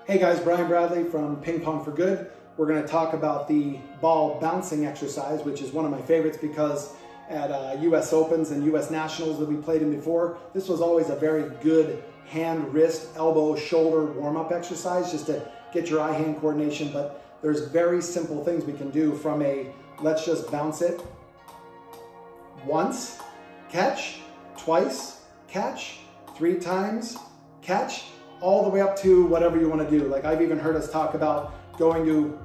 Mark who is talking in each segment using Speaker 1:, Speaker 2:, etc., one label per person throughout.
Speaker 1: Hey guys, Brian Bradley from Ping Pong for Good. We're going to talk about the ball bouncing exercise, which is one of my favorites because at US Opens and US Nationals that we played in before, this was always a very good hand, wrist, elbow, shoulder warm-up exercise just to get your eye-hand coordination. But there's very simple things we can do from a let's just bounce it once, catch, twice, catch, 3 times, catch, all the way up to whatever you want to do. Like I've even heard us talk about going to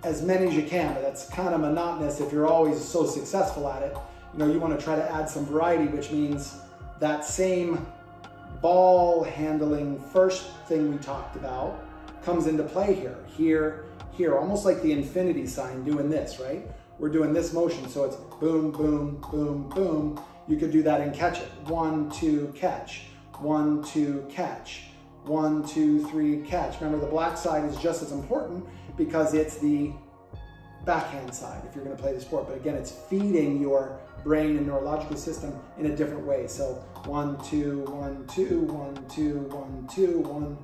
Speaker 1: as many as you can, but that's kind of monotonous if you're always so successful at it. You know, you want to try to add some variety, which means that same ball handling first thing we talked about comes into play here, here, almost like the infinity sign doing this, right? We're doing this motion, so it's boom, boom, boom, boom. You could do that and catch it. 1, 2, catch. 1, 2, catch. 1, 2, 3, catch. Remember, the black side is just as important because it's the backhand side if you're going to play the sport. But again, it's feeding your brain and neurological system in a different way. So 1, 2, 1, 2, 1, 2, 1, 2, 1.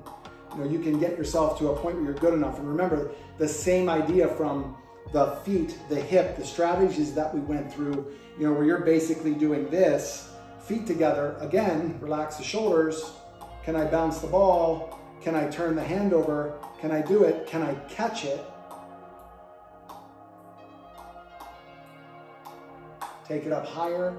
Speaker 1: You know, you can get yourself to a point where you're good enough. And remember, the same idea from the feet, the hip, the strategies that we went through, you know, where you're basically doing this, feet together, again, relax the shoulders. Can I bounce the ball? Can I turn the hand over? Can I do it? Can I catch it? Take it up higher.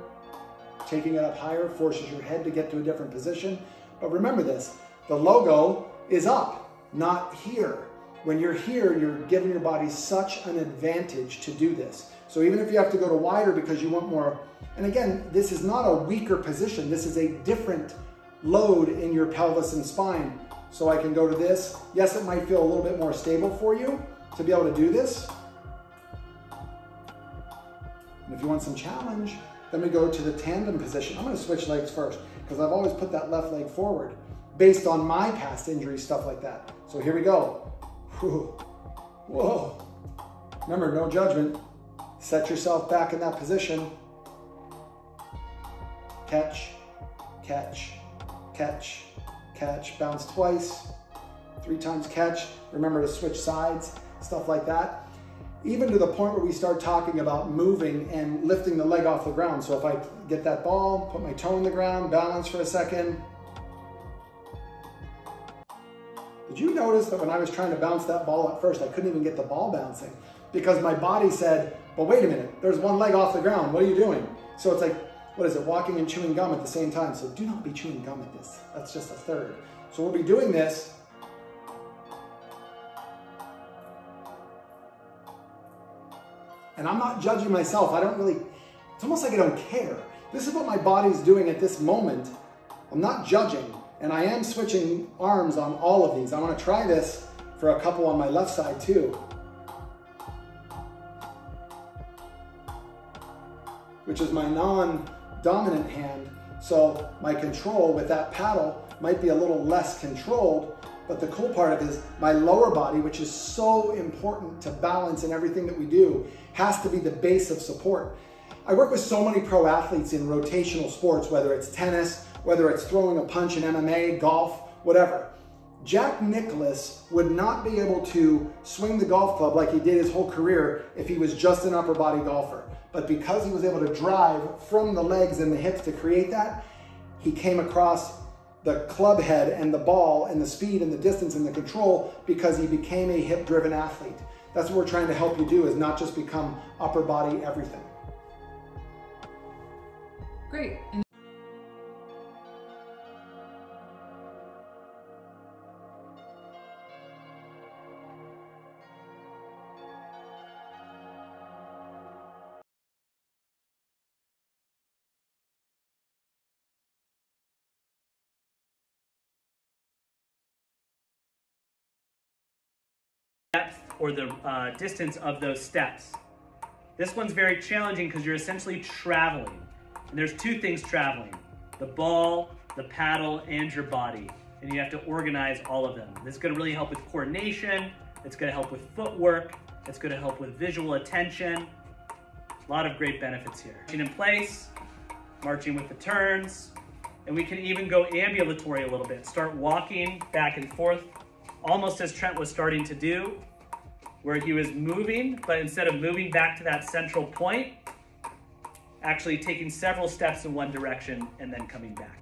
Speaker 1: Taking it up higher forces your head to get to a different position. But remember this, the logo is up, not here. When you're here, you're giving your body such an advantage to do this. So even if you have to go to wider because you want more, and again, this is not a weaker position. This is a different load in your pelvis and spine. So I can go to this. Yes, it might feel a little bit more stable for you to be able to do this. And if you want some challenge, then we go to the tandem position. I'm going to switch legs first because I've always put that left leg forward based on my past injuries, stuff like that. So here we go. Whew. Whoa. Remember, no judgment. Set yourself back in that position. Catch, catch, catch, catch. Bounce twice, 3 times catch. Remember to switch sides, stuff like that. Even to the point where we start talking about moving and lifting the leg off the ground. So if I get that ball, put my toe in the ground, balance for a second. Did you notice that when I was trying to bounce that ball at first, I couldn't even get the ball bouncing because my body said, but wait a minute, there's one leg off the ground. What are you doing? So it's like, what is it? Walking and chewing gum at the same time. So do not be chewing gum at this. That's just a third. So we'll be doing this. And I'm not judging myself. I don't really, it's almost like I don't care. This is what my body's doing at this moment. I'm not judging. And I am switching arms on all of these. I want to try this for a couple on my left side too. Which is my non-dominant hand. So my control with that paddle might be a little less controlled, but the cool part of it is my lower body, which is so important to balance in everything that we do, has to be the base of support. I work with so many pro athletes in rotational sports, whether it's tennis, whether it's throwing a punch in MMA, golf, whatever. Jack Nicklaus would not be able to swing the golf club like he did his whole career if he was just an upper body golfer. But because he was able to drive from the legs and the hips to create that, he came across the club head and the ball and the speed and the distance and the control because he became a hip-driven athlete. That's what we're trying to help you do, is not just become upper body everything.
Speaker 2: Great.
Speaker 3: Depth or the distance of those steps. This one's very challenging because you're essentially traveling. And there's 2 things traveling: the ball, the paddle, and your body. And you have to organize all of them. This is going to really help with coordination. It's going to help with footwork. It's going to help with visual attention. A lot of great benefits here. Marching in place, marching with the turns, and we can even go ambulatory a little bit. Start walking back and forth almost as Trent was starting to do, where he was moving, but instead of moving back to that central point, actually taking several steps in one direction and then coming back.